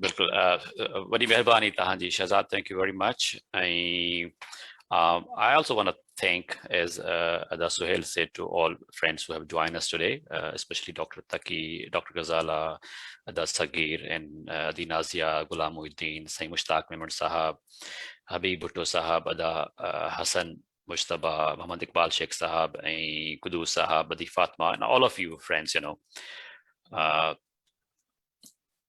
बिल्कुल वॾी महिरबानी तव्हांजी Shahzad, thank U very much. ऐं I also want to thank, as Ada Suhail said, to all friends who have joined us today, especially Dr. Taki, Dr. Ghazala, Ada Sagir, and Adi Nazia, Ghulam Muhyiddin, Sayyid Mushtaq Memon Sahab, Habib Bhutto Sahab, Ada Hassan Mushtaba, Muhammad Iqbal Sheikh Sahab, and Kudus Sahab, Adi Fatma, and all of you friends, Uh,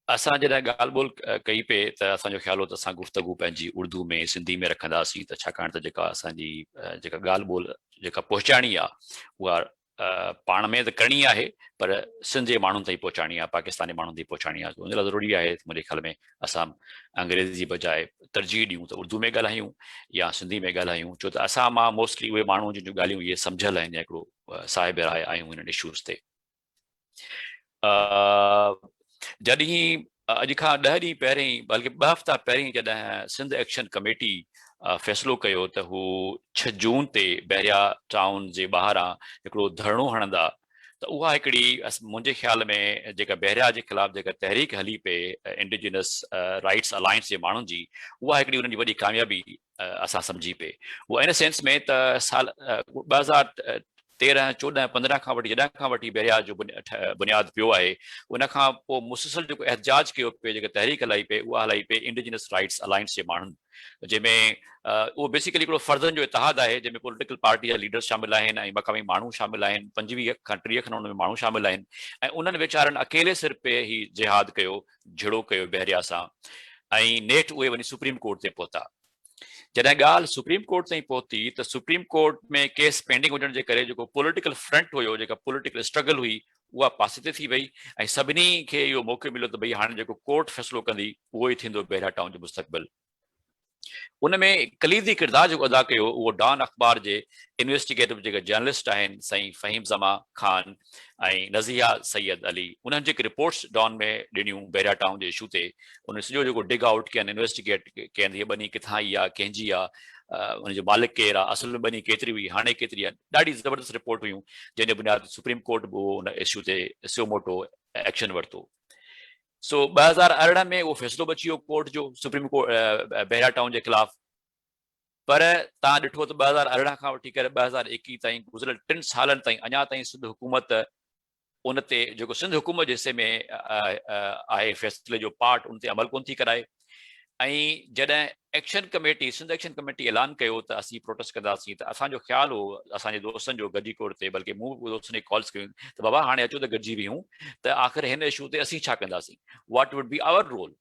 असां जॾहिं ॻाल्हि ॿोल कई पे त असांजो ख़्यालु हो त असां गुफ़्तगू पंहिंजी उर्दू में सिंधी में रखंदासीं, त छाकाणि त जेका असांजी जेका ॻाल्हि ॿोल जेका पहुचाइणी आहे उहा पाण में त करणी आहे, पर सिंध जे माण्हुनि ताईं पहुचाइणी आहे, पाकिस्तानी माण्हुनि ताईं पहुचाइणी आहे. उन लाइ ज़रूरी आहे मुंहिंजे ख़्याल में असां अंग्रेज़ी जी बजाए तरजीह ॾियूं त उर्दू में ॻाल्हायूं या सिंधी में ॻाल्हायूं, छो त असां मां मोस्टली उहे माण्हू जिन जूं ॻाल्हियूं इहे सम्झियल आहिनि या हिकिड़ो साहिब राय आहियूं हिन इशूज़ ते. जॾहिं अॼु खां 10 ॾींहं पहिरीं, बल्कि 2 हफ़्ता पहिरीं जॾहिं सिंध एक्शन कमेटी फ़ैसिलो कयो त हू 6 जून ते बहरिया टाउन जे ॿाहिरां हिकिड़ो धरणो हणंदा, त उहा हिकिड़ी मुंहिंजे ख़्याल में जेका बहरिया जे ख़िलाफ़ जेका तहरीक हली पे इंडिजिनस राइट्स अलायंस जे माण्हुनि जी, उहा हिकिड़ी उन्हनि जी वॾी कामयाबी असां सम्झी पे. उहा इन सेंस में त साल 2013, 14, 15 खां वठी जॾहिं खां वठी बहरिया जो बुनियादु पियो आहे, उन खां पोइ मुसलसल जेको एहतजाज कयो पिए, जेका तहरीक हलाई पे, उहा हलाई पे इंडिजिनस राइट्स अलायंस जे माण्हुनि, जंहिंमें उहो बेसिकली हिकिड़ो फ़र्ज़नि जो इतिहाद आहे, जंहिंमें पॉलिटिकल पार्टी जा लीडर्स शामिल आहिनि ऐं मक़ामी माण्हू शामिल आहिनि, 25 खां 30 खनि उन में माण्हू शामिल आहिनि, ऐं उन्हनि वीचारनि अकेले सिर पे ही जिहाद कयो, झिड़ो कयो बहरिया सां, ऐं नेठि उहे वञी सुप्रीम कोर्ट ते पहुता. जॾहिं ॻाल्हि सुप्रीम कोर्ट ताईं पहुती त सुप्रीम कोर्ट में केस पेंडिंग हुजण जे करे जेको पॉलिटिकल फ्रंट हुयो, जेका पॉलिटिकल स्ट्रगल हुई, उहा पासे ते थी वई, ऐं सभिनी खे इहो मौक़ो मिलियो त भई हाणे जेको कोर्ट फ़ैसिलो कंदी उहो ई थींदो बहरिया टाउन जो मुस्तक़बिल. उन में कलीदी किरदारु जेको अदा कयो उहो डॉन अख़बार जे इन्वेस्टिगेटिव जेके जर्नलिस्ट आहिनि, साईं फ़हीम ज़मा ख़ान ऐं नज़िया सैयद अली, उन्हनि जेके रिपोर्ट्स डॉन में ॾिनियूं बहरिया टाउन जे इशू ते, उन सॼो जेको डिग आउट कयनि, इन्वेस्टिगेट कयनि, हीअ ॿनी किथां आई आहे, कंहिंजी आहे, उनजो मालिक केरु आहे, असल में ॿनी केतिरी हुई, हाणे केतिरी आहे, ॾाढी ज़बरदस्त रिपोर्ट हुयूं, जंहिंजे बुनियाद सुप्रीम कोर्ट बि उन इशू ते स्यो मोटो एक्शन वरितो. सो 2018 में उहो फ़ैसिलो बची वियो कोर्ट जो, सुप्रीम कोर्ट बहरिया टाउन जे ख़िलाफ़. पर तव्हां ॾिठो त 2018 खां वठी करे 2021 ताईं गुज़िरियल 3 सालनि ताईं अञा ताईं सिंध हुकूमत उन ते जेको सिंध हुकूमत जे हिसे में आहे फ़ैसिले जो पार्ट, उन ते अमल कोन थी कराए. ऐं जॾहिं action committee, Sindh action committee ऐलान कयो त असीं प्रोटेस्ट कंदासीं, त असांजो ख़्यालु हो असांजे दोस्तनि जो गॾिजी कोर ते, बल्कि मूं दोस्तनि खे कॉल्स कयूं त बाबा हाणे अचो त गॾिजी वियूं, त आख़िर हिन इशू ते असीं छा कंदासीं, what would be our role.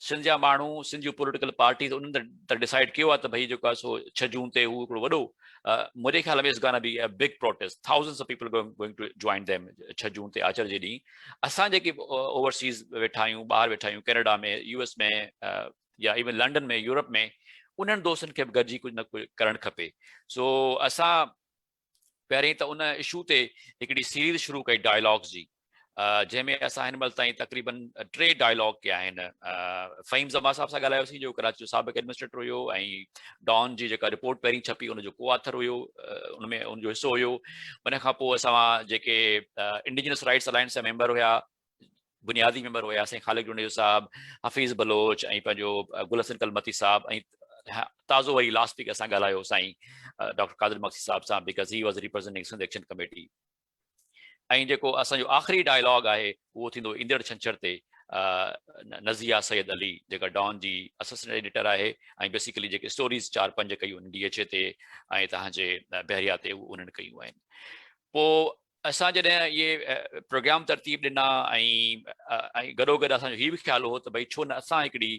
Sindh जा माण्हू, सिंध जूं पॉलिटिकल पार्टीज़ उन्हनि त डिसाइड कयो आहे त भई जेको आहे सो 6 जून ते हू हिकिड़ो वॾो, मुंहिंजे ख़्याल में is gonna be a big protest, thousands of people going to join them 6 June ते आचर जे ॾींहुं. असां जेके ओवरसीज़ वेठा आहियूं, ॿाहिरि वेठा आहियूं, कैनेडा में, US में, या इवन लंडन में, यूरोप में, उन्हनि दोस्तनि खे बि गॾिजी कुझु न कुझु करणु खपे. सो असां पहिरीं त उन इशू ते हिकिड़ी सीरीज़ शुरू कई डायलॉग्स जी, जंहिंमें असां हिन महिल ताईं तक़रीबन 3 डायलॉग कया आहिनि. फ़हीम ज़मा साहब सां ॻाल्हायोसीं, जो कराची जो साबिक़ एडमिनिस्ट्रेटर हुयो, ऐं डॉन जी जेका रिपोर्ट पहिरीं छपी उनजो को ऑथर हुयो, उनमें उनजो हिसो हुयो. उन खां पोइ असां जेके इंडिजिनस राइट्स अलायंस जा मेंबर हुया, बुनियादी मेंबर हुया, साईं ख़ालिद जुनेजो साहब, हफ़ीज़ बलोच ऐं पंहिंजो गुल हसन कलमती साहब, ऐं ताज़ो वरी लास्ट वीक असां ॻाल्हायो साईं डॉक्टर कादिर मक्सी साहब सां, because he was representing Sindh action committee. ऐं जेको असांजो आख़िरी डायलॉग आहे उहो थींदो ईंदड़ छंछर ते, नज़िया सैयद अली जेका डॉन जी असिस्टेंट एडिटर आहे, ऐं बेसिकली जेके स्टोरीज़ 4-5 कयूं DHA ते ऐं तव्हांजे बहरिया ते उन्हनि कयूं आहिनि. पोइ असां जॾहिं इहे प्रोग्राम तरतीब ॾिना, ऐं गॾोगॾु असांजो हीउ बि ख़्यालु हो त भई छो न असां हिकिड़ी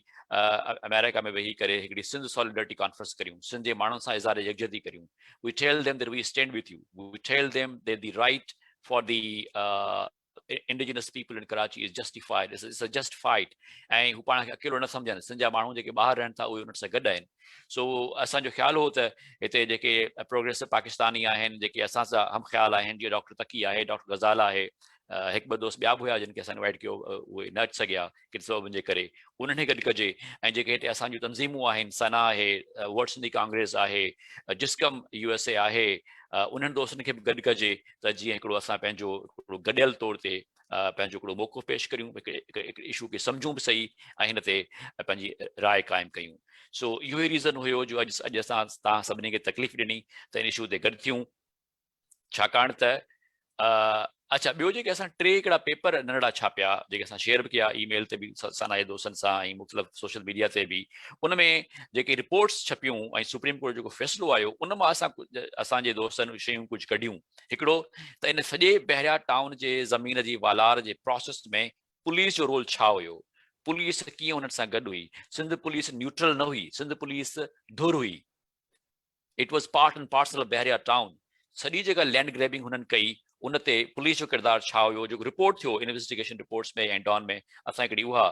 अमेरिका में वेही करे हिकिड़ी सिंध सॉलिडरिटी कॉन्फ्रेंस करियूं, सिंध जे माण्हुनि सां इज़हार यकजहती करियूं. We tell them that we stand with you, we tell them that the right for the indigenous people in Karachi is justified. It's a just fight. ऐं हू पाण खे अकेलो न सम्झनि, सिंध जा माण्हू जेके ॿाहिरि रहनि था उहे उन्हनि सां गॾु आहिनि. सो असांजो ख़्यालु हो त हिते जेके प्रोग्रेसिव पाकिस्तानी आहिनि, जेके असां सां हम ख़्याल आहिनि, जीअं डॉक्टर तकी आहे, डॉक्टर गज़ाला आहे, हिकु ॿ दोस्त ॿिया बि हुया जिन खे असां इनवाइट कयो, उहे न अची सघिया किथे सबबनि जे करे, उन्हनि खे गॾु कजे. ऐं जेके हिते असांजूं तंज़ीमूं आहिनि, सना आहे, वर्ल्ड सिंधी कांग्रेस आहे, जिस्कम USA आहे, उन्हनि दोस्तनि खे बि गॾु कजे, त जीअं हिकिड़ो असां पंहिंजो हिकिड़ो गॾियल तौर ते पंहिंजो हिकिड़ो मौक़ो पेश करियूं, इशू खे सम्झूं बि सही ऐं हिन ते पंहिंजी राय क़ाइमु कयूं। सो इहो ई रीज़न हुयो जो अॼु असां तव्हां सभिनी खे तकलीफ़ ॾिनी त इन इशू ते गॾु थियूं, छाकाणि त अच्छा ॿियो जेके असां 3 हिकिड़ा पेपर नंढड़ा छापिया जेके असां शेयर बि कया ईमेल ते बि सनाए दोस्तनि सां ऐं मुख़्तलिफ़ सोशल मीडिया ते बि, उन में जेके रिपोर्ट्स छपियूं ऐं सुप्रीम कोर्ट जेको फ़ैसिलो आयो उन मां असांजे दोस्तनि शयूं कुझु कढियूं। हिकिड़ो त इन सॼे बहरिया टाउन जे ज़मीन जी वालार जे प्रोसेस में पुलिस जो रोल छा हुयो, पुलिस कीअं उन्हनि सां गॾु हुई, सिंध पुलिस न्यूट्रल न हुई, सिंध पुलिस धुर हुई, it was part and parcel of Bahria town. सॼी जेका लैंड ग्रैबिंग हुननि कई उन ते पुलिस जो किरदारु छा हुयो, जेको रिपोर्ट थियो इन्वेस्टिगेशन रिपोर्ट्स में ऐं डॉन में, असां हिकिड़ी उहा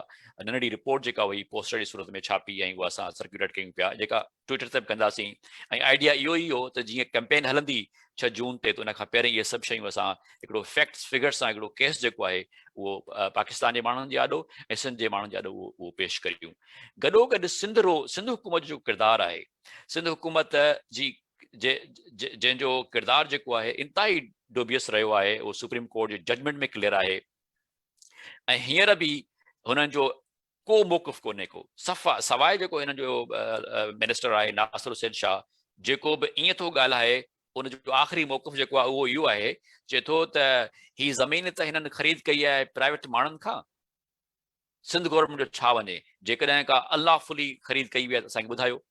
नंढड़ी रिपोर्ट जेका हुई पोस्टर जी सूरत में छापी ऐं उहा असां सर्कुलेट कयूं पिया, जेका ट्विटर ते बि कंदासीं। ऐं आइडिया इहो ई हो त जीअं कैंपेन हलंदी 6 जून ते, त उन खां पहिरियों इहे सभु शयूं असां हिकिड़ो फैक्ट्स फिगर्स सां हिकिड़ो केस जेको आहे उहो पाकिस्तान जे माण्हुनि जे आॾो ऐं सिंध जे माण्हुनि जे आॾो उहो पेश करियूं। गॾोगॾु सिंध हुकूमत जो किरदारु आहे, सिंध हुकूमत जी जंहिंजो किरदारु जेको आहे इंतिहाई डोबियस रहियो आहे, उहो सुप्रीम कोर्ट जे जजमेंट में क्लियर आहे। ऐं हींअर बि हुननि जो को मौक़िफ़ कोन्हे को, सवाइ जेको हिन जो मिनिस्टर आहे नासिर हुसैन शाह, जेको बि ईअं थो ॻाल्हाए, उनजो आख़िरी मौक़िफ़ जेको आहे उहो इहो आहे, चए थो त ही ज़मीन त हिननि ख़रीद कई आहे प्राइवेट माण्हुनि खां, सिंध गवर्नमेंट जो छा वञे, जेकॾहिं का अनलॉफुली ख़रीद कई वई आहे त असांखे ॿुधायो।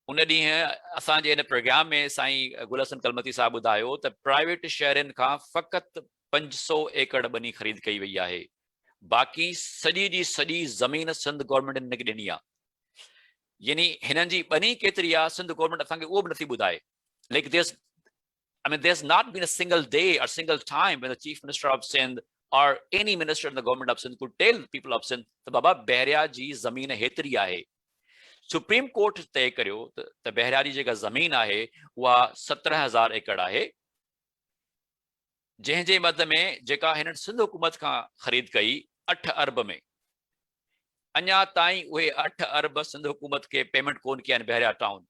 उन ॾींहुं असांजे हिन प्रोग्राम में साईं गुल हसन कलमती साहिबु ॿुधायो त प्राइवेट शहरनि खां फ़क़ति 500 एकड़ ॿनी ख़रीद कई वई आहे, बाक़ी सॼी जी सॼी ज़मीन सिंध गवर्नमेंट हिनखे ॾिनी आहे। यानी हिननि जी ॿनी केतिरी आहे सिंध गवर्नमेंट असांखे उहो बि नथी ॿुधाए। Like there's not been a single day or single time when the chief minister of Sindh or any minister in the government of Sindh could tell people of Sindh त बाबा बहरिया जी ज़मीन हेतिरी आहे। सुप्रीम कोर्ट तय करियो त बहरिया जी जेका ज़मीन आहे उहा 17,000 एकड़ आहे, जंहिंजे मद में जेका हिननि सिंध हुकूमत खां ख़रीद कई 8 अरब में, अञा ताईं उहे 8 अरब सिंध हुकूमत खे पेमेंट कोन कया आहिनि बहरिया टाउन।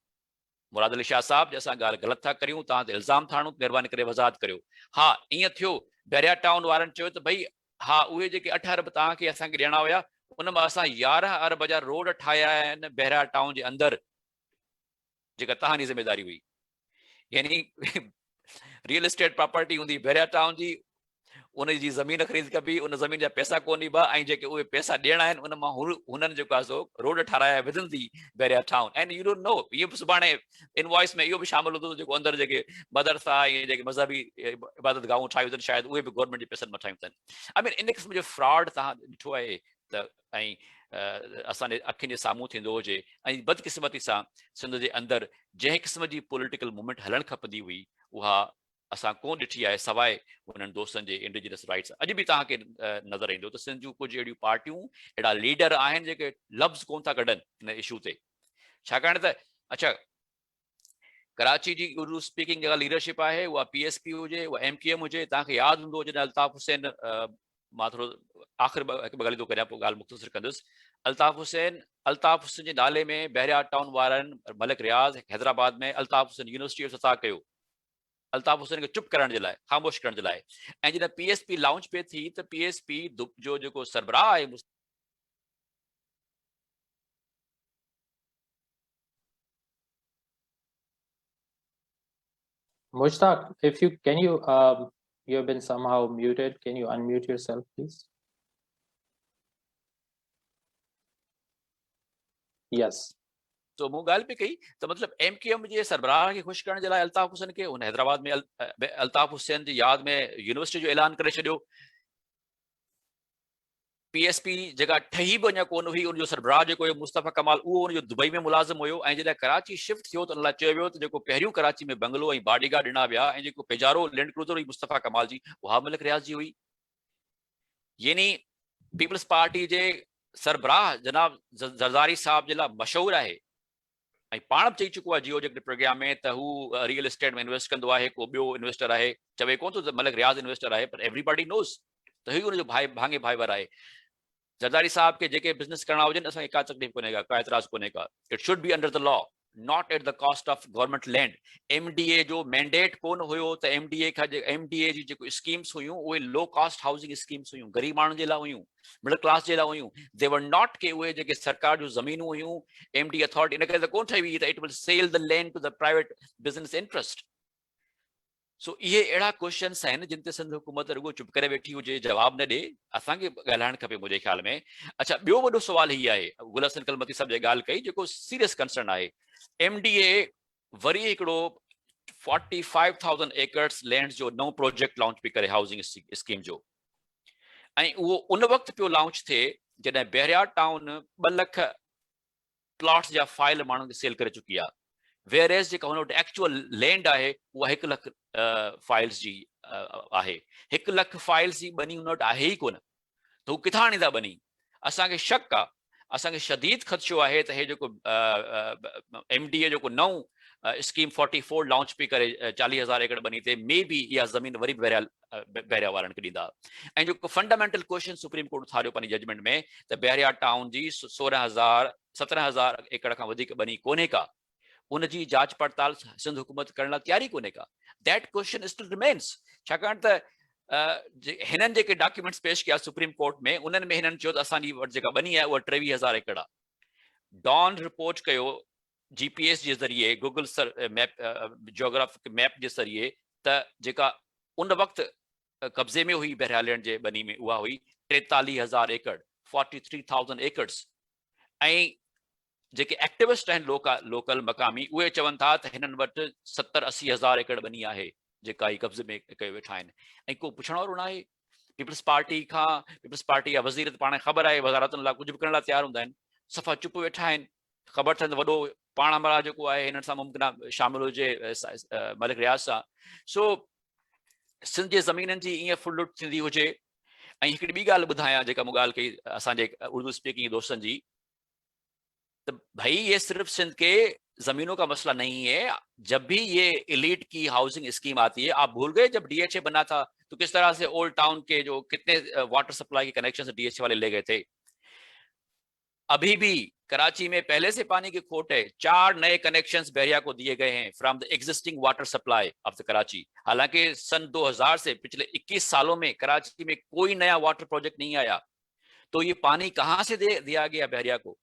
मुराद अली शाह साहब, असां ॻाल्हि ग़लति था करियूं, तव्हां ते इल्ज़ाम था हणूं, महिरबानी करे वज़ाहत करियो। हा ईअं थियो, बहरिया टाउन वारनि चयो त भई हा उहे जेके 8 अरब तव्हांखे असांखे ॾियणा हुया, उन मां असां 11 अरब जा रोड ठाहिया आहिनि बहरिया टाउन जे अंदरि, जेका तव्हांजी ज़िमेदारी हुई। यानी रियल एस्टेट प्रॉपर्टी हूंदी बहरिया टाउन जी, उन जी ज़मीन ख़रीद कबी, उन ज़मीन जा पैसा कोन ॾिबा, ऐं जेके उहे पैसा ॾियणा आहिनि उन मां हुननि जेको आहे सो रोड ठाराया within the Bahria town. And you don't know, इहो बि सुभाणे इनवॉइस में इहो बि शामिल हूंदो जेको अंदरि जेके मदरसा ऐं जेके मज़हबी इबादत गाहूं ठाहियूं अथनि, शायदि उहे बि गवर्नमेंट जे पैसनि मां ठाहियूं अथनि। आई मीन इन क़िस्म जो फ्रॉड तव्हां ॾिठो आहे त ऐं असांजे अखियुनि जे साम्हूं थींदो हुजे, ऐं बदकिस्मती सां सिंध जे अंदरि जंहिं क़िस्म जी पॉलिटिकल मूवमेंट हलणु खपंदी हुई उहा असां कोन ॾिठी आहे, सवाइ उन्हनि दोस्तनि जे इंडिजिनस राइट्स। अॼु बि तव्हांखे नज़र ईंदो त सिंध जूं कुझु अहिड़ियूं पार्टियूं, अहिड़ा लीडर आहिनि जेके लफ़्ज़ कोन था कढनि हिन इशू ते, छाकाणि त अच्छा कराची जी उर्दू स्पीकिंग जेका लीडरशिप आहे उहा PSP हुजे, उहा MKM हुजे। तव्हांखे यादि हूंदो जॾहिं अल्ताफ़ हुसैन, मां थोरो आख़िर हिकु ॿ ॻाल्हियूं थो करियां, पोइ ॻाल्हि मुख़्तसिर कंदुसि। अल्ताफ़ हुसैन जे नाले में बहरिया टाउन वारनि मलिक रियाज़ हैदराबाद में अल्ताफ़ हुसैन यूनिवर्सिटी जो इफ़्तिताह कयो, अल्ताफ़ हुसैन खे चुप करण जे लाइ, ख़ामोश करण जे लाइ। ऐं जॾहिं PSP लॉन्च पे थी त PSP जो जेको सरबराह आहे Mushtaq, if you can you have been somehow muted. Can you unmute yourself, please? Yes. तो मूं ॻाल्हि बि कई त मतिलबु MKM जे सरबराह खे ख़ुशि करण जे लाइ अल्ताफ़ हुसैन खे हुन हैदराबाद में अल्ताफ़ हुसैन जी यादि में यूनिवर्सिटी जो ऐलान करे छॾियो। PSP जेका ठही बि अञा कोन हुई, उनजो सरबराह जेको हुयो मुस्तफ़ा कमाल, उहो उनजो दुबई में मुलाज़िम हुयो। ऐं जॾहिं कराची शिफ्ट थियो त उन लाइ चयो वियो त जेको पहिरियों कराची में बंगलो ऐं बॉडीगार्ड ॾिना विया ऐं जेको पेजारो लैंड क्रूज़र हुई मुस्तफ़ा कमाल जी, उहा मलिक रियाज़ जी हुई। यानी पीपल्स पार्टी जे सरबराह जनाब ज़रदारी साहब जे लाइ मशहूरु आहे, ऐं पाण बि चई चुको आहे जियो जे प्रोग्राम में त हू रियल एस्टेट में इन्वेस्ट कंदो आहे, को ॿियो इन्वेस्टर आहे, चवे कोन थो त मलिक रियाज़ इन्वेस्टर आहे, पर एवरीबॉडी नोज़ त ही हुनजो भाङे भाइवर आहे। ज़रदारी साहब के जेके बिज़नेस करणा हुजनि, असांखे का तकलीफ़ कोन्हे का, का एतिराज़ कोन्हे का, it should be under the law. not at the cost of government land. MDA जो mandate कोन हुयो त MDA का MDA जी जेको schemes हुयूं उहे low cost housing schemes हुयूं, गरीब माण्हुनि जे लाइ हुयूं, middle class जे लाइ हुयूं. They were not के उहे जेके सरकार जो ज़मीनूं हुयूं MD authority इन करे त कोन ठही हुई त it will sell the land to the private business interest. सो इहे अहिड़ा क्वेश्चन्स आहिनि जिन ते सिंध हुकूमत रुगो चुप करे वेठी हुजे, जवाब न ॾे. असांखे ॻाल्हाइणु खपे मुंहिंजे ख्याल में. अच्छा, ॿियो वॾो सुवाल हीअ आहे, गुल हसन कलमती साहिब जे ॻाल्हि कई जेको सीरियस कंसर्न आहे. MDA वरी हिकिड़ो 45,000 एकड़्स लैंड जो नओं प्रोजेक्ट लॉन्च पई करे हाउसिंग स्कीम जो, ऐं उहो उन वक़्तु पियो लॉन्च थिए जॾहिं बहरिया टाउन 2 लख प्लॉट्स जा फाइल माण्हुनि खे सेल करे चुकी आहे. वेयरएस जेका हुन वटि एक्चुअल लैंड आहे उहा 1 लख फाइल्स जी आहे. 1 लख फाइल्स जी बनी हुन वटि आहे ई कोन, त हू किथां आणींदा बनी? असांखे शक आहे, असांखे शदीद ख़दशो आहे त हे जेको MDA जेको नओं स्कीम 44 लॉन्च पई करे 40,000 एकड़ बनी ते मे बी इहा ज़मीन वरी बहरिया वारनि खे ॾींदा. ऐं जेको फंडामेंटल क्वेश्चन सुप्रीम कोर्ट उथारियो पंहिंजी जजमेंट में त बहरिया टाउन जी 17,000 एकड़ खां वधीक बनी कोन्हे का, उनजी जांच पड़ताल सिंध हुकूमत करण लाइ तयारी कोन्हे का. That question still remains. छाकाणि त हिननि जेके डॉक्यूमेंट्स पेश कया सुप्रीम कोर्ट में, उन्हनि में हिननि चयो त असांजी वटि जेका बनी आहे उहा 23,000 एकड़ आहे. डॉन रिपोर्ट कयो GPS जे ज़रिए, गूगल मैप जियोग्राफिक मैप जे ज़रिए, त जेका उन वक़्तु कब्ज़े में हुई बहरिया लैंड जे बनी में उहा हुई 43,000 एकड़, 43,000 एकड़्स. ऐं जेके एक्टिविस्ट आहिनि लोकल मक़ामी, उहे चवनि था त हिननि वटि 70-80,000 एकड़ बनी आहे जेका ई कब्ज़े में कयो वेठा आहिनि. ऐं को पुछण वारो न आहे. पीपल्स पार्टी जा वज़ीर त पाण ख़बर आहे वज़ारतुनि लाइ कुझु बि करण लाइ तयारु हूंदा आहिनि, सफ़ा चुप वेठा आहिनि. ख़बर अथनि वॾो पाण मरा जेको आहे हिननि सां मुमकिन आहे शामिल हुजे मलिक रियाज़ सां. सो सिंध जे ज़मीननि जी ईअं फुल लुट थींदी हुजे. ऐं हिकिड़ी ॿी ॻाल्हि ॿुधायां जेका मूं ॻाल्हि कई असांजे उर्दू स्पीकिंग दोस्तनि जी, तो भाई ये सिर्फ सिंध के जमीनों का मसला नहीं है. जब भी ये एलीट की हाउसिंग स्कीम आती है, आप भूल गए जब DHA बना था तो किस तरह से ओल्ड टाउन के जो कितने वाटर सप्लाई के कनेक्शन DHA वाले ले गए थे. अभी भी कराची में पहले से पानी की खोट है. 4 नए कनेक्शंस बहरिया को दिए गए हैं from the existing water supply of the Karachi. हालांकि सन 2000 से पिछले 21 सालों में कराची में कोई नया वाटर प्रोजेक्ट नहीं आया. तो ये पानी कहाँ से दिया गया बहरिया को?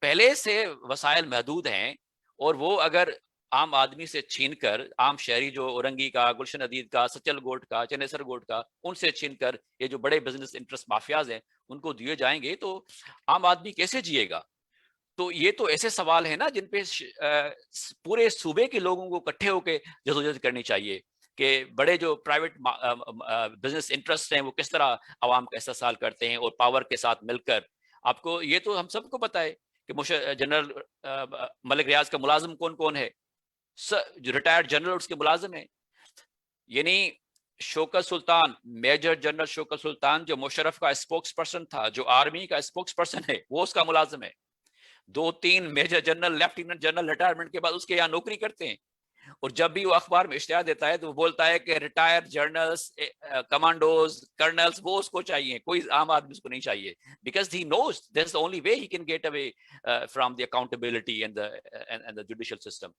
पहले से वसाइल महदूद हैं, और वो अगर आम आदमी से छीनकर, आम शहरी जो औरंगी का, गुलशन अदीद का, सचल गोट का, चनेसर गोट का, उनसे छीनकर ये जो बड़े बिजनेस इंटरेस्ट माफियाज हैं उनको दिए जाएंगे तो आम आदमी कैसे जिएगा? तो ये तो ऐसे सवाल है ना जिन पे पूरे सूबे के लोगों को इकट्ठे होकर जदोजहद करनी चाहिए कि बड़े जो प्राइवेट बिजनेस इंटरेस्ट हैं वो किस तरह आवाम का इस्तेसाल करते हैं और पावर के साथ मिलकर. आपको ये तो हम सबको पता है कि जनरल मलिक रियाज का मुलाजिम कौन कौन है. जो रिटायर्ड जनरल उसके मुलाजिम है. यानी शौकत सुल्तान, मेजर जनरल शौकत सुल्तान जो मुशर्रफ का स्पोक्स पर्सन था, जो आर्मी का स्पोक्स पर्सन है, वो उसका मुलाजिम है. 2-3 major general, lieutenant general retirement के बाद उसके यहाँ नौकरी करते हैं. और जब भी वो अखबार में इश्तिहार देता है तो वो बोलता है कि रिटायर्ड जनरल्स, कमांडोज, कर्नल्स, वो उसको चाहिए, कोई आम आदमी उसको नहीं चाहिए. Because he knows that's the only way he can get away from the accountability and the judicial system.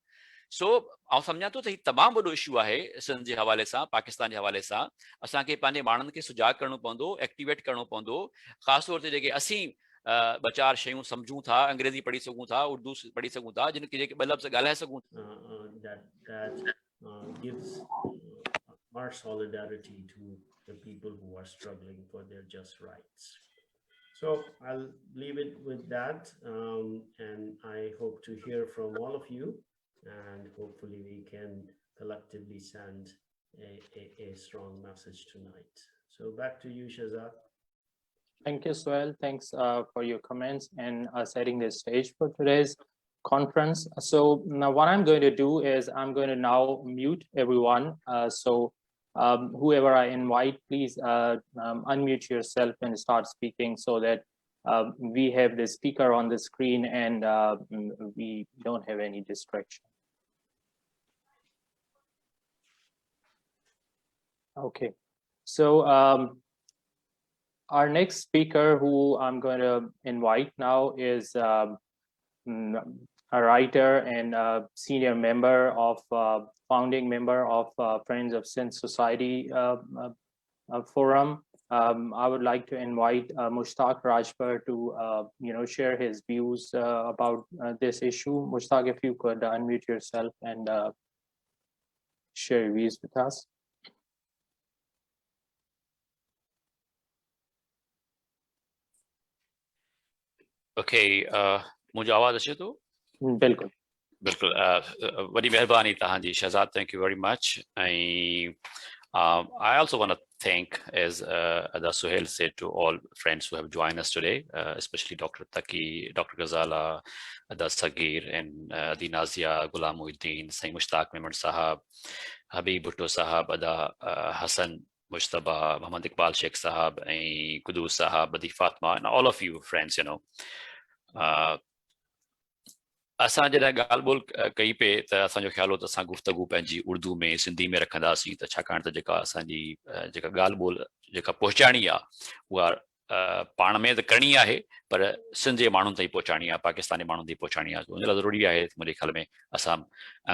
So आउं सम्झां थो त हीउ तमामु वॾो इशू आहे सिंध जे हवाले सां, पाकिस्तान जे हवाले सां. असांखे पंहिंजे माण्हुनि खे सुजाग करणो पवंदो, एक्टिवेट करणो पवंदो. ख़ासि तौर ते जेके असीं ॿ चारि शयूं सम्झूं था, अंग्रेजी पढ़ी सघूं था, उर्दू पढ़ी सघूं था, जिन खे जेके ॿ लफ़्ज़ ॻाल्हाए सघूं. that gives our solidarity to the people who are struggling for their just rights. So I'll leave it with that, and I hope to hear from all of you, and hopefully we can collectively send a strong message tonight. So back to you, Shahzad. Thank you, Suhail. Thanks for your comments and setting the stage for today's conference. So now what I'm going to do is I'm going to now mute everyone. So whoever I invite, please unmute yourself and start speaking so that we have the speaker on the screen and we don't have any distraction. Okay, so our next speaker who I'm going to invite now is a writer and a senior member of founding member of Friends of Sindh Society forum. I would like to invite Mushtaq Rajpur to share his views about this issue. Mushtaq, if you could unmute yourself and share your views with us. Okay, मुझे आवाज अचे तो? बिल्कुल. बिल्कुल, वॾी महिरबानी तव्हांजी Shahzad, thank you very much. I also want to thank, as Ada Suhail said, to all friends who have joined us today, especially Dr. Taki, Dr. Ghazala, Ada Sagir, and Adi Nazia, Ghulam Muhyiddin, Sayyid Mushtaq Memon Sahab, Habib Bhutto Sahab, Ada Hassan Mushtaba, Muhammad Iqbal Sheikh Sahab, and Qudus Sahab, Adi Fatma, and all of you friends, असां जॾहिं ॻाल्हि ॿोल कई पे त असांजो ख़्यालु हो त असां गुफ़्तगू पंहिंजी उर्दू में सिंधी में रखंदासीं, त छाकाणि त जेका असांजी जेका ॻाल्हि ॿोल जेका पहुचाइणी आहे उहा पाण में त करणी आहे, पर सिंध जे माण्हुनि ताईं पहुचाइणी आहे, पाकिस्तानी माण्हुनि ताईं पहुचाइणी आहे। उन लाइ ज़रूरी आहे मुंहिंजे ख़्याल में असां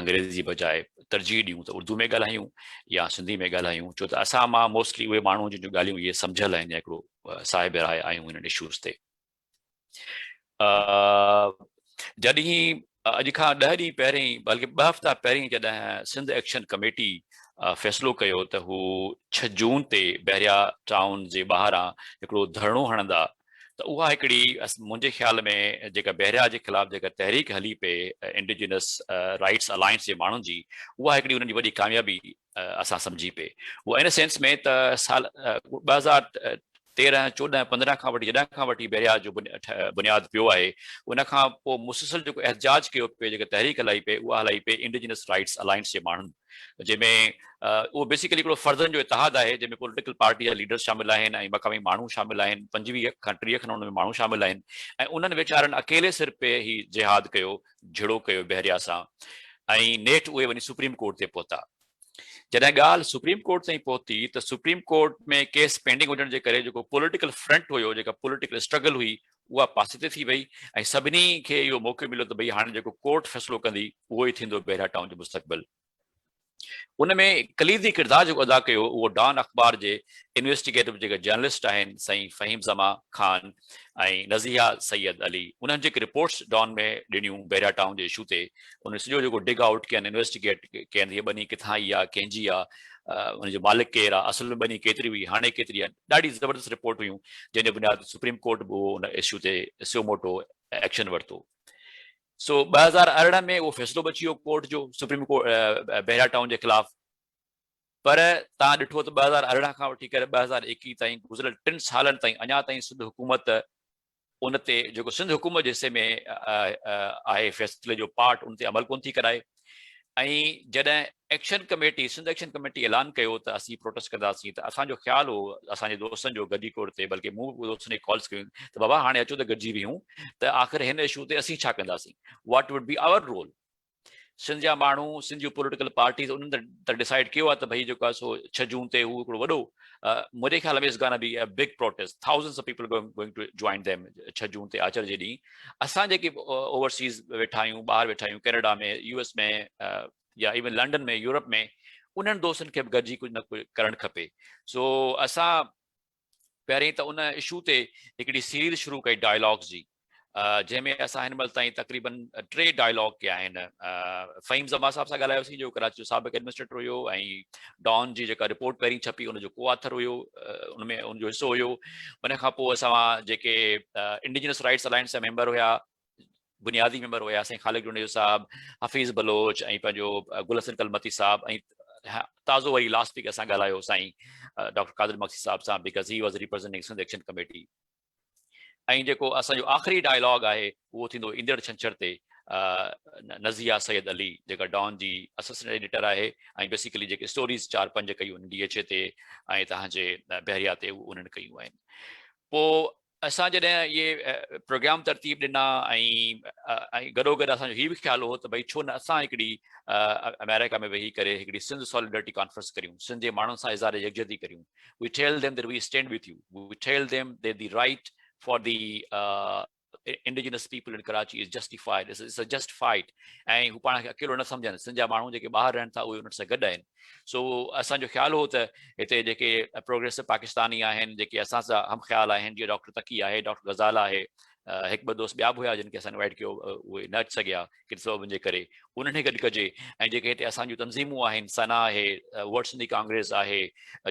अंग्रेज़ी जी बजाए तरजीह ॾियूं त उर्दू में ॻाल्हायूं या सिंधी में ॻाल्हायूं, छो त असां मां मोस्टली उहे माण्हू जिन जूं ॻाल्हियूं इहे सम्झियल आहिनि या हिकिड़ो साहिब राय आहियूं हिन इशूज़ ते। जॾहिं अॼु खां 10 ॾींहं पहिरीं, बल्कि 2 हफ़्ता पहिरीं जॾहिं सिंध एक्शन कमेटी फ़ैसिलो कयो त हू 6 जून ते बहरिया टाउन जे ॿाहिरां हिकिड़ो धरणो हणंदा, त उहा हिकिड़ी मुंहिंजे ख़्याल में जेका बहरिया जे ख़िलाफ़ जेका तहरीक हली पे इंडिजिनस राइट्स अलायंस जे माण्हुनि जी, उहा हिकिड़ी उन्हनि जी वॾी कामयाबी असां सम्झी पे। उहा इन सेंस में त साल 2013, 14, 15 खां वठी जॾहिं खां वठी बहरिया जो बुनियादु पियो आहे, उन खां पोइ मुसलसल जेको एहतजाज कयो पिए, जेका तहरीक हलाई पे, उहा हलाई पे इंडिजिनस राइट्स अलायंस जे माण्हुनि, जंहिंमें उहो बेसिकली हिकिड़ो फ़र्ज़नि जो इतिहाद आहे, जंहिंमें पॉलिटिकल पार्टी जा लीडर्स शामिल आहिनि ऐं मक़ामी माण्हू शामिल आहिनि, 25 खां 30 खनि उन में माण्हू शामिल आहिनि, ऐं उन्हनि वीचारनि अकेले सिर पे ही जिहाद कयो, झिड़ो कयो बहरिया सां, ऐं नेठि उहे वञी सुप्रीम कोर्ट ते पहुता। जॾहिं ॻाल्हि सुप्रीम कोर्ट ताईं पहुती त सुप्रीम कोर्ट में केस पेंडिंग हुजण जे करे जेको पॉलिटिकल फ्रंट हुयो, जेका पॉलिटिकल स्ट्रगल हुई, उहा पासे ते थी वई, ऐं सभिनी खे इहो मौक़ो मिलियो त भई हाणे जेको कोर्ट फ़ैसिलो कंदी उहो ई थींदो बहरिया टाउन जो मुस्तक़बिल। उन में कलीदी किरदारु जेको अदा कयो उहो डॉन अख़बार जे इन्वेस्टिगेटिव जेके जर्नलिस्ट आहिनि, साईं फ़हीम ज़मा ख़ान ऐं नज़िया सैयद अली, उन्हनि जेके रिपोर्ट्स डॉन में ॾिनियूं बहरिया टाउन जे इशू ते, उन सॼो जेको डिग आउट कयनि, इन्वेस्टिगेट कयनि, हीअ बनी किथां आई आहे, कंहिंजी आहे, उनजो मालिक केरु आहे, असल में बनी केतिरी हुई, हाणे केतिरी आहे, ॾाढी ज़बरदस्त रिपोर्ट हुयूं, जंहिंजे बुनियाद सुप्रीम कोर्ट बि उन इशू ते स्यो मोटो एक्शन वरितो। सो 2018 में वो फ़ैसिलो बची वियो कोर्ट जो, सुप्रीम कोर्ट बहरिया टाउन जे ख़िलाफ़, पर तव्हां ॾिठो त 2018 खां वठी करे 2021 ताईं गुज़िरियल 3 सालनि ताईं अञा ताईं सिंध हुकूमत उन ते जेको सिंध हुकूमत जे हिसे में आहे फ़ैसिले जो पार्ट, उन ते अमल कोन थी कराए। ऐं जॾहिं action committee, Sindh action committee ऐलान कयो त असीं प्रोटेस्ट कंदासीं, त असांजो ख़्यालु हो असांजे दोस्तनि जो गॾी कोर ते, बल्कि मूं दोस्तनि खे कॉल्स कयूं त बाबा हाणे अचो त गॾिजी वियूं, त आख़िर हिन इशू ते असीं छा कंदासीं, what would be our role. Sindh जा माण्हू, सिंध जूं पॉलिटिकल पार्टीज़ उन्हनि त डिसाइड कयो आहे त भई जेको आहे सो 6 जून ते हू हिकिड़ो वॾो, मुंहिंजे ख़्याल में it's gonna be a big protest, thousands of people going to join them 6 June ते आचर जे ॾींहुं। असां जेके ओवरसीज़ वेठा आहियूं, ॿाहिरि वेठा आहियूं, कैनेडा में, US में, या इवन लंडन में, यूरोप में, उन्हनि दोस्तनि खे बि गॾिजी कुझु न कुझु करणु खपे। सो असां पहिरीं त उन इशू ते हिकिड़ी सीरीज़ शुरू कई डायलॉग्स जी, जंहिंमें असां हिन महिल ताईं तक़रीबन 3 डायलॉग कया आहिनि। फ़हीम ज़मा साहब सां ॻाल्हायोसीं, जो कराची जो साबिक़ एडमिनिस्ट्रेटर हुयो, ऐं डॉन जी जेका रिपोर्ट पहिरीं छपी उनजो को ऑथर हुयो, उनमें उनजो हिसो हुयो। उन खां पोइ असां जेके इंडिजिनस राइट्स अलायंस जा मेंबर हुया, बुनियादी मेंबर हुया, साईं ख़ालिद जुनेजो साहब, हफ़ीज़ बलोच ऐं पंहिंजो गुल हसन कलमती साहब, ऐं ताज़ो वरी लास्ट वीक असां ॻाल्हायो साईं डॉक्टर कादिर मक्सी साहब सां, because he was representing Sindh action committee. ऐं जेको असांजो आख़िरी डायलॉग आहे उहो थींदो ईंदड़ छंछर ते, नज़िया सैयद अली जेका डॉन जी असिस्टेंट एडिटर आहे, ऐं बेसिकली जेके स्टोरीज़ 4-5 कयूं आहिनि DHA ते ऐं तव्हांजे बहरिया ते, उन्हनि कयूं आहिनि। पोइ असां जॾहिं इहे प्रोग्राम तरतीब ॾिना, ऐं गॾोगॾु असांजो हीउ बि ख़्यालु हो त भई छो न असां हिकिड़ी अमेरिका में वेही करे हिकिड़ी सिंध सॉलिडरिटी कॉन्फ्रेंस करियूं, सिंध जे माण्हुनि सां इज़हार यकजहती करियूं। We tell them that we stand with you, we tell them that the right for the indigenous people in Karachi is justified. It's a just fight. ऐं हू पाण खे अकेलो न सम्झनि, सिंध जा माण्हू जेके ॿाहिरि रहनि था उहे उन्हनि सां गॾु आहिनि. सो असांजो ख़्यालु हो त हिते जेके प्रोग्रेसिव पाकिस्तानी आहिनि, जेके असां सां हम ख़्याल आहिनि, जीअं डॉक्टर तकी आहे, डॉक्टर गज़ाल आहे, हिकु ॿ दोस्त ॿिया बि हुया जिन खे असां इनवाइट कयो, उहे न अची सघिया किन सबबनि जे करे, उन्हनि खे गॾु कजे. ऐं जेके हिते असांजूं तंज़ीमूं आहिनि, सना आहे, वर्ल्ड सिंधी कांग्रेस आहे,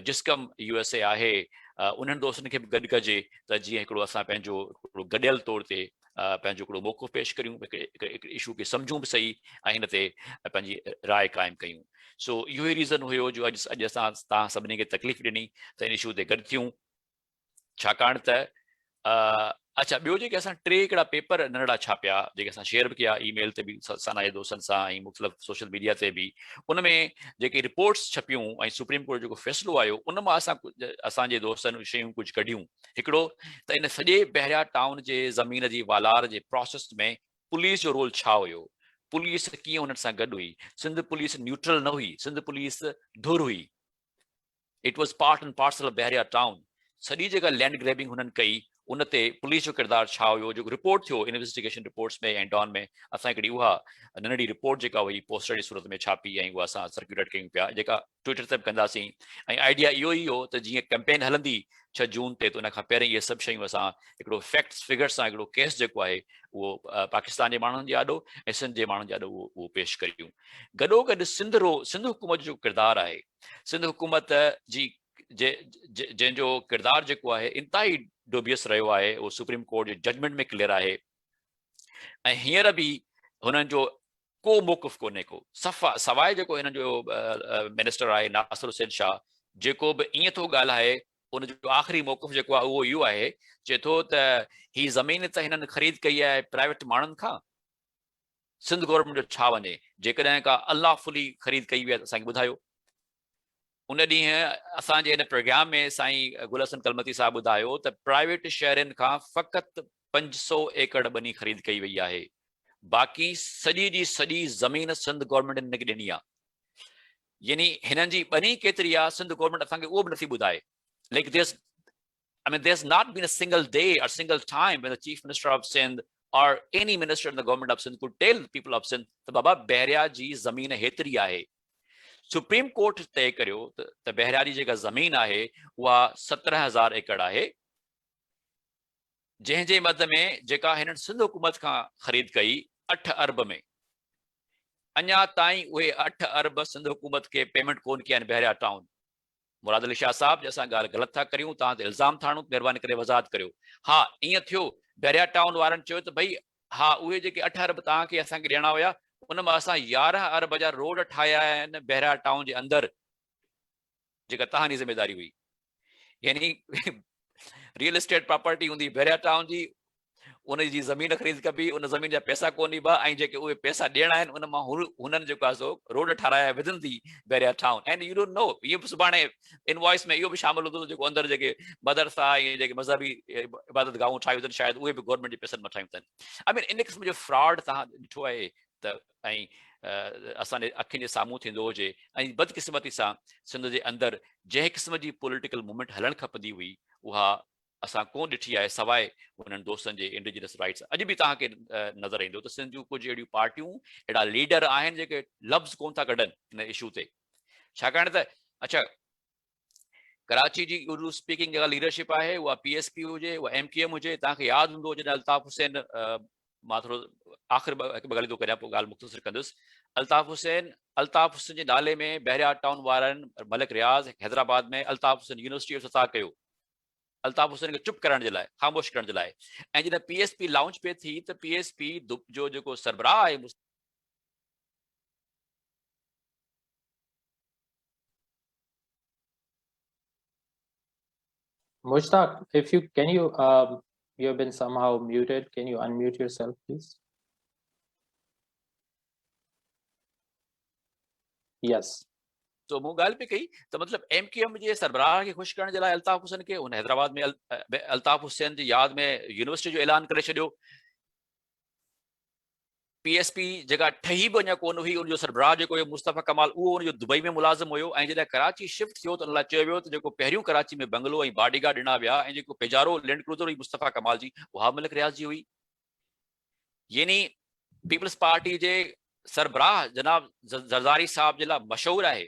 जिस्कम USA आहे, उन्हनि दोस्तनि खे बि गॾु कजे त जीअं हिकिड़ो असां पंहिंजो हिकिड़ो गॾियल तौर ते पंहिंजो हिकिड़ो मौक़ो पेश करियूं, हिकिड़े इशू खे सम्झूं बि सही ऐं हिन ते पंहिंजी राय क़ाइमु कयूं. सो इहो ई रीज़न हुयो जो अॼु असां तव्हां सभिनी खे तकलीफ़ ॾिनी त इन इशू ते गॾु थियूं, छाकाणि त अच्छा ॿियो जेके असां 3 हिकिड़ा पेपर नंढड़ा छापिया, जेके असां शेयर बि कया ईमेल ते बि सना जे दोस्तनि सां ऐं मुख़्तलिफ़ सोशल मीडिया ते बि, उन में जेके रिपोर्ट्स छपियूं ऐं सुप्रीम कोर्ट जेको फ़ैसिलो आयो उन मां असांजे दोस्तनि शयूं कुझु कढियूं. हिकिड़ो त इन सॼे बहरिया टाउन जे ज़मीन जी वालार जे प्रोसेस में पुलिस जो रोल छा हुयो, पुलिस कीअं उन्हनि सां गॾु हुई. सिंध पुलिस न्यूट्रल न हुई, सिंध पुलिस धुर हुई. It was part and parcel of Bahria town. सॼी जेका लैंड ग्रैबिंग हुननि कई उन ते पुलिस जो किरदारु छा हुयो, जेको रिपोर्ट थियो इन्वेस्टिगेशन रिपोर्ट्स में ऐं डॉन में, असां हिकिड़ी उहा नंढड़ी रिपोर्ट जेका हुई पोस्टर जी सूरत में छापी ऐं उहा असां सर्कुलेट कयूं पिया, जेका ट्विटर ते बि कंदासीं. ऐं आइडिया इहो ई हो त जीअं कैंपेन हलंदी 6 जून ते, त उन खां पहिरीं इहे सभु शयूं असां हिकिड़ो फैक्ट्स फिगर्स सां हिकिड़ो केस जेको आहे उहो पाकिस्तान जे माण्हुनि जे आॾो ऐं सिंध जे माण्हुनि जे आॾो उहो पेश करियूं. गॾोगॾु सिंध हुकूमत जो किरदारु आहे, सिंध हुकूमत जी जंहिंजो किरदारु जेको आहे इंतिहाई डोबियस रहियो आहे, उहो सुप्रीम कोर्ट जे जजमेंट में क्लियर आहे. ऐं हींअर बि हुननि जो को मौक़िफ़ कोन्हे को, सवाइ जेको हिननि जो मिनिस्टर आहे नासिर हुसैन शाह, जेको बि ईअं थो ॻाल्हाए, उनजो आख़िरी मौक़िफ़ जेको आहे उहो इहो आहे, चए थो त ही ज़मीन त हिननि ख़रीद कई आहे प्राइवेट माण्हुनि खां, सिंध गवर्नमेंट जो छा वञे. जेकॾहिं का अनलॉफुली ख़रीद कई वई आहे त असांखे ॿुधायो. उन ॾींहुं असांजे हिन प्रोग्राम में साईं गुल हसन कलमती साहिबु ॿुधायो त प्राइवेट शहरनि खां फ़क़ति 500 एकड़ ॿनी ख़रीद कई वई आहे, बाक़ी सॼी जी सॼी ज़मीन सिंध गवर्नमेंट हिनखे ॾिनी आहे. यानी हिननि जी ॿनी केतिरी आहे सिंध गवर्नमेंट असांखे उहो बि नथी ॿुधाए. Like there's not been a single day or single time when the chief minister of Sindh or any minister in the government of Sindh could tell the people of Sindh त बाबा बहरिया जी ज़मीन हेतिरी आहे. Supreme court तय करियो त बहरिया जी जेका ज़मीन आहे उहा 17,000 एकड़ आहे, जंहिंजे मद में जेका हिननि सिंध हुकूमत खां ख़रीद कई 8 अरब में, अञा ताईं उहे 8 अरब सिंध हुकूमत खे पेमेंट कोन कया आहिनि बहरिया टाउन. मुराद अली शाह साहब, जंहिंसां ॻाल्हि ग़लति था करियूं, तव्हां ते इल्ज़ाम था हणूं, महिरबानी करे वज़ाहत करियो. हा ईअं थियो, बहरिया टाउन वारनि चयो त भई हा उहे जेके 8 अरब तव्हांखे असांखे ॾियणा हुया, उन मां असां 11 अरब जा रोड ठाहिया आहिनि बहरिया टाउन जे अंदरि, जेका तव्हांजी ज़िमेदारी हुई. यानी रियल एस्टेट प्रॉपर्टी हूंदी बहरिया टाउन जी, उन जी ज़मीन ख़रीद कबी, उन ज़मीन जा पैसा कोन ॾिबा, ऐं जेके उहे पैसा ॾियणा आहिनि उन मां हुननि जेको आहे सो रोड ठाराया within the Bahria town. And you don't know, इहो बि सुभाणे इनवॉइस में इहो बि शामिल हूंदो जेको अंदरि जेके मदरसा ऐं जेके मज़हबी इबादत गाहूं ठाहियूं अथनि, शायदि उहे बि गवर्नमेंट जे पैसनि मां ठाहियूं अथनि. आई मीन इन क़िस्म जो फ्रॉड तव्हां ॾिठो आहे त ऐं असांजे अखियुनि जे साम्हूं थींदो हुजे. ऐं बदकिस्मती सां सिंध जे अंदरि जंहिं क़िस्म जी पॉलिटिकल मूवमेंट हलणु खपंदी हुई उहा असां कोन ॾिठी आहे, सवाइ हुननि दोस्तनि जे इंडिजिनस राइट्स. अॼु बि तव्हांखे नज़र ईंदो त सिंध जूं कुझु अहिड़ियूं पार्टियूं, अहिड़ा लीडर आहिनि जेके लफ़्ज़ कोन था कढनि हिन इशू ते. छाकाणि त अच्छा कराची जी उर्दू स्पीकिंग जेका लीडरशिप आहे उहा PSP हुजे, उहा MKM हुजे. तव्हांखे यादि हूंदो जॾहिं अल्ताफ़ हुसैन, मां थोरो आख़िर हिकु ॿ ॻाल्हियूं थो करियां, पोइ ॻाल्हि मुख़्तसिर कंदुसि. अल्ताफ़ हुसैन जे नाले में बहरिया टाउन वारनि मलिक रियाज़ हैदराबाद में अल्ताफ़ हुसैन यूनिवर्सिटी जो इफ़्तिताह कयो, अल्ताफ़ हुसैन खे चुप करण जे लाइ, ख़ामोश करण जे लाइ. ऐं जॾहिं PSP लॉन्च पे थी त PSP जो जेको सरबराह आहे Mushtaq, if you can you have been somehow muted. Can you unmute yourself, please? Yes. तो मूं ॻाल्हि पई कई त मतिलबु MKM जे सरबराह खे ख़ुशि करण जे लाइ अल्ताफ़ हुसैन खे हुन हैदराबाद में अल्ताफ़ हुसैन जी यादि में यूनिवर्सिटी जो ऐलान करे छॾियो. PSP जेका ठही बि अञा कोन हुई, उनजो सरबराह जेको हुयो मुस्तफ़ा कमाल, उहो उनजो दुबई में मुलाज़िम हुयो. ऐं जॾहिं कराची शिफ्ट थियो त उन लाइ चयो वियो त जेको पहिरियों कराची में बंगलो ऐं बॉडीगार्ड ॾिना विया ऐं जेको पेजारो लैंड क्रूज़र हुई मुस्तफ़ा कमाल जी, उहा मलिक रियाज़ जी हुई. यानी पीपल्स पार्टी जे सरबराह जनाब ज़रदारी साहब जे लाइ मशहूरु आहे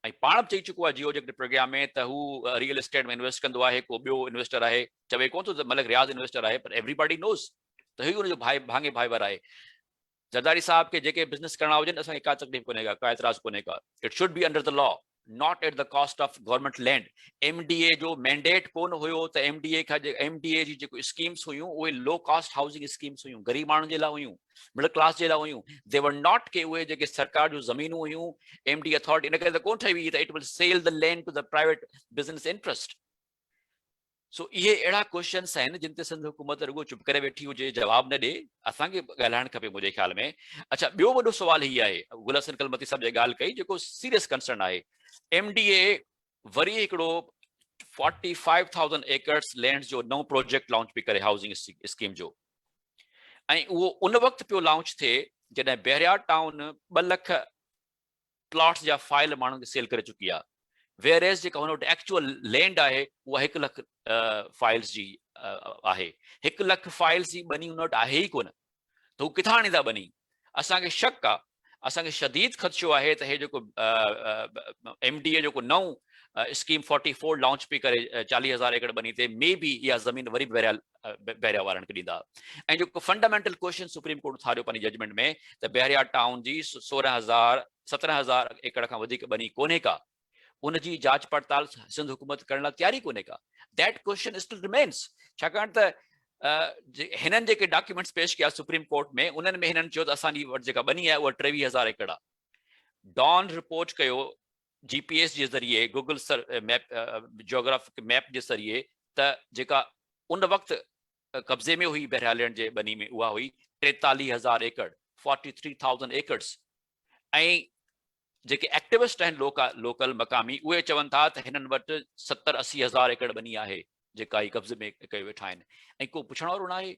ऐं पाण बि चई चुको आहे जियो जे प्रोग्राम में त हू रियल एस्टेट में इन्वेस्ट कंदो आहे, को ॿियो इन्वेस्टर आहे, चवे कोन थो त मलिक रियाज़ इन्वेस्टर आहे, पर एवरीबॉडी नोज़ त ही उनजो भाङे भाइवर आहे। ज़रदारी साहब के जेके बिज़नेस करणा हुजनि असांखे का तकलीफ़ कोन्हे का एतिराज़ कोन्हे का। It should be under the law, not at the cost of government land. MDA जो मैंडेट कोन हुयो त MDA खां MDA जी जेको स्कीम्स हुयूं उहे लो कॉस्ट हाउसिंग स्कीम्स हुयूं, गरीब माण्हुनि जे लाइ हुयूं, मिडिल क्लास जे लाइ हुयूं। दे वर नॉट के उहे जेके सरकार जो ज़मीनूं हुयूं MD अथॉरिटी इन करे त कोन ठही हुई त it will sell the land to the private business interest. So इहे अहिड़ा क्वेश्चन्स आहिनि जिन ते सिंध हुकूमत रुगो चुप करे वेठी हुजे, जवाब न ॾे, असांखे ॻाल्हाइणु खपे मुंहिंजे ख्याल में। अच्छा, ॿियो वॾो सुवाल हीअ आहे, गुल हसन कलमती साहब जी ॻाल्हि कई जेको सीरियस कंसर्न आहे। MDA वरी हिकिड़ो 45,000 एकड़्स लैंड जो नओं प्रोजेक्ट लॉन्च पई करे हाउसिंग स्कीम जो, ऐं उहो उन वक़्तु पियो लॉन्च थिए जॾहिं बहरिया टाउन 2 लख प्लॉट्स जा फाइल माण्हुनि खे सेल करे चुकी आहे। वेयरएस जेका हुन वटि एक्चुअल लैंड आहे उहा 1 लख फाइल्स जी आहे। 1 लख फाइल्स जी बनी हुन वटि आहे ई कोन, त हू किथां आणींदा बनी? असांखे शक आहे, असांखे शदीद ख़दशो आहे त हे जेको MDA जेको नओं स्कीम 44 लॉन्च पई करे 40,000 एकड़ बनी ते मे बी इहा ज़मीन वरी बहरिया वारनि खे ॾींदा। ऐं जेको फंडामेंटल क्वेश्चन सुप्रीम कोर्ट उथारियो पंहिंजी जजमेंट में त बहरिया टाउन जी 17,000 एकड़ खां वधीक बनी कोन्हे का, उनजी जांच पड़ताल सिंध हुकूमत करण लाइ तयारी कोन्हे का। दैट क्वेश्चन स्टिल रिमेन्स, छाकाणि त हिननि जेके डॉक्यूमेंट्स पेश कया सुप्रीम कोर्ट में उन्हनि में हिननि चयो त असांजी वटि जेका बनी आहे उहा 23,000 एकड़ आहे। डॉन रिपोर्ट कयो GPS जे ज़रिए, गूगल मैप जियोग्राफिक मैप जे ज़रिए त जेका उन वक़्तु कब्ज़े में हुई बहरिया लैंड जे बनी में उहा हुई 43,000 एकड़, 43,000 एकड़्स। ऐं जेके एक्टिविस्ट आहिनि लोकल मक़ामी उहे चवनि था त हिननि वटि 70-80,000 एकड़ बनी आहे जेका ई कब्ज़े में कयो वेठा आहिनि। ऐं को पुछण वारो न आहे।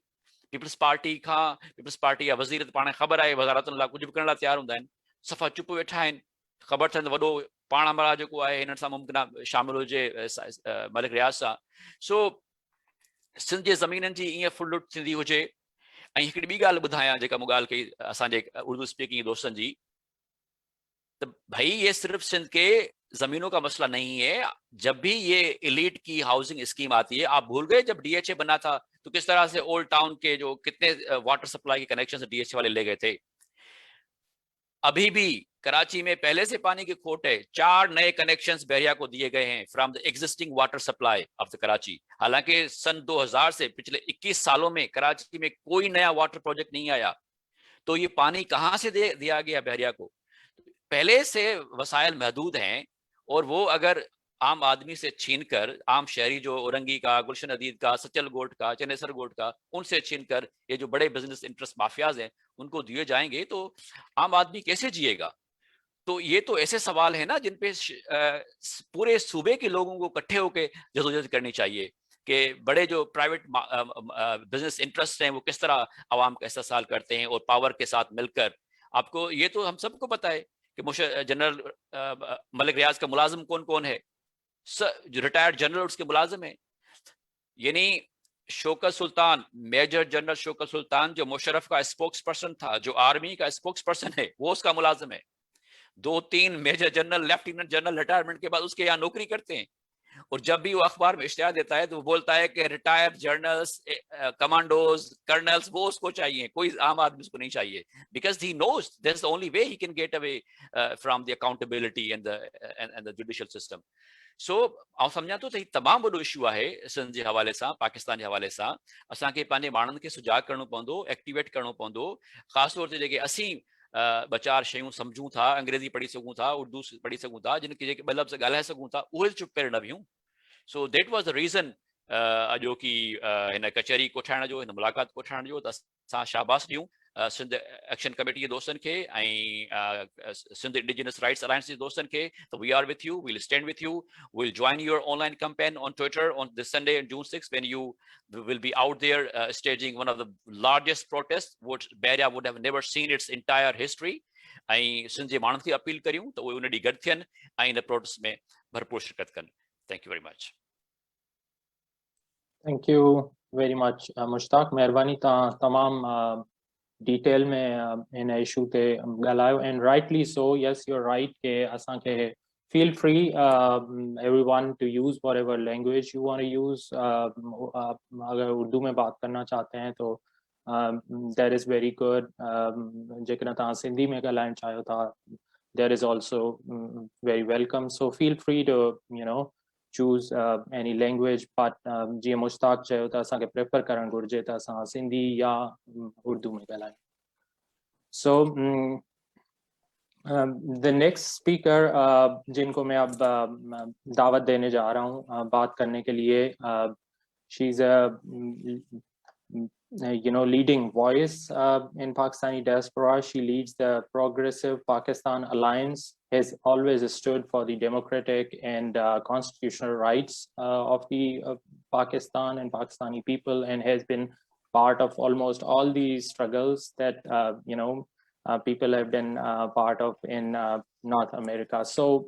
पीपल्स पार्टी जा वज़ीर त पाण ख़बर आहे वज़ारतुनि लाइ कुझु बि करण लाइ तयारु हूंदा आहिनि, सफ़ा चुप वेठा आहिनि। ख़बर थियनि त वॾो पाण अमरा जेको आहे हिननि सां मुमकिन आहे शामिल हुजे मलिक रियाज़ सां। सो सिंध जे ज़मीननि जी ईअं फुल लुट थींदी हुजे। ऐं हिकिड़ी ॿी ॻाल्हि ॿुधायां जेका मूं ॻाल्हि कई असांजे उर्दू स्पीकिंग दोस्तनि जी, तो भाई ये सिर्फ सिंध के जमीनों का मसला नहीं है। जब भी ये एलीट की हाउसिंग स्कीम आती है, आप भूल गए जब DHA बना था तो किस तरह से ओल्ड टाउन के जो कितने वाटर सप्लाई के कनेक्शन DHA वाले ले गए थे। अभी भी कराची में पहले से पानी की खोट है, 4 नए कनेक्शंस बहरिया को दिए गए हैं from the existing water supply of the Karachi. हालांकि सन 2000 से पिछले 21 सालों में कराची में कोई नया वाटर प्रोजेक्ट नहीं आया। तो ये पानी कहाँ से दिया गया बहरिया को? पहले से वसाइल महदूद हैं और वो अगर आम आदमी से छीनकर, आम शहरी जो औरंगी का, गुलशन अदीद का, सचल गोट का, चनेसर गोट का, उनसे छीनकर ये जो बड़े बिजनेस इंटरेस्ट माफियाज हैं उनको दिए जाएंगे तो आम आदमी कैसे जिएगा? तो ये तो ऐसे सवाल है ना जिन पे पूरे सूबे के लोगों को इकट्ठे होकर जदोजहद करनी चाहिए कि बड़े जो प्राइवेट बिजनेस इंटरेस्ट हैं वो किस तरह आवाम का इस्तेसाल करते हैं और पावर के साथ मिलकर। आपको ये तो हम सबको पता है कि जनरल मलिक रियाज का मुलाजिम कौन कौन है, जो रिटायर्ड जनरल उसके मुलाजिम है। यानी शौकत सुल्तान, मेजर जनरल शौकत सुल्तान जो मुशर्रफ का स्पोक्स पर्सन था, जो आर्मी का स्पोक्स पर्सन है, वो उसका मुलाजिम है। 2-3 major general, lieutenant general retirement के बाद उसके यहाँ नौकरी करते हैं। और जब भी वो अखबार में इश्तिहार देता है तो वो बोलता है कि रिटायर्ड जनरल्स, कमांडोज, कर्नल्स वो उसको चाहिए, कोई आम आदमी उसको नहीं चाहिए। Because he knows that's the only way he can get away from the accountability and the judicial system. So आउं सम्झां थो त हीउ तमामु वॾो इशू आहे सिंध जे हवाले सां, पाकिस्तान जे हवाले सां। असांखे पंहिंजे माण्हुनि खे सुजाग करणो पवंदो, एक्टिवेट करणो पवंदो। ख़ासि तौर ते जेके असीं 2-4 शयूं सम्झूं था, अंग्रेजी पढ़ी सघूं था, उर्दू पढ़ी सघूं था, जिनखे जेके 2 लफ़्ज़ ॻाल्हाए सघूं था, उहे चुप करे न वियूं। सो दैट वाज़ द रीज़न अॼोकी हिन कचहरी कोठाइण जो, हिन मुलाक़ात कोठाइण जो। त असां शाबाश ॾियूं सिंध एक्शन कमेटी जे दोस्तनि खे ऐं सिंध इंडिजिनस राइट्स अलायंस जे दोस्तनि खे। त we are with you, we'll stand with you, we'll join your online campaign on Twitter on this Sunday on June 6 when you will be out there staging one of the largest protests what Bahria would have never seen its entire history। ऐं सिंध जे माण्हुनि खे appeal करियूं त उहे उन ॾींहुं गॾु थियनि ऐं इन प्रोटेस्ट में भरपूर शिरकत कनि। Thank you very much. Thank you very much, Mushtaq. Mehrbaani तमाम detail में इन issue ते ॻाल्हायो, and rightly so. Yes, you're right के असांखे feel free everyone to use whatever language you want to use. अगर उर्दू में बात करना चाहते हैं तो that is very good. जेकॾहिं तव्हां सिंधी में ॻाल्हाइण चाहियो था, that is also very welcome. So feel free to choose any language, but जीअं मुश्ताक चयो त असांखे प्रेफर करणु घुर्जे त असां सिंधी या उर्दू में ॻाल्हायूं. So the next speaker जिनको मैं अब दावत देने जा रहा हूँ बात करने के लिए, she's a leading voice in Pakistani diaspora. She leads the Progressive Pakistan Alliance, has always stood for the democratic and constitutional rights of the Pakistan and Pakistani people, and has been part of almost all the struggles that people have been part of in North America. So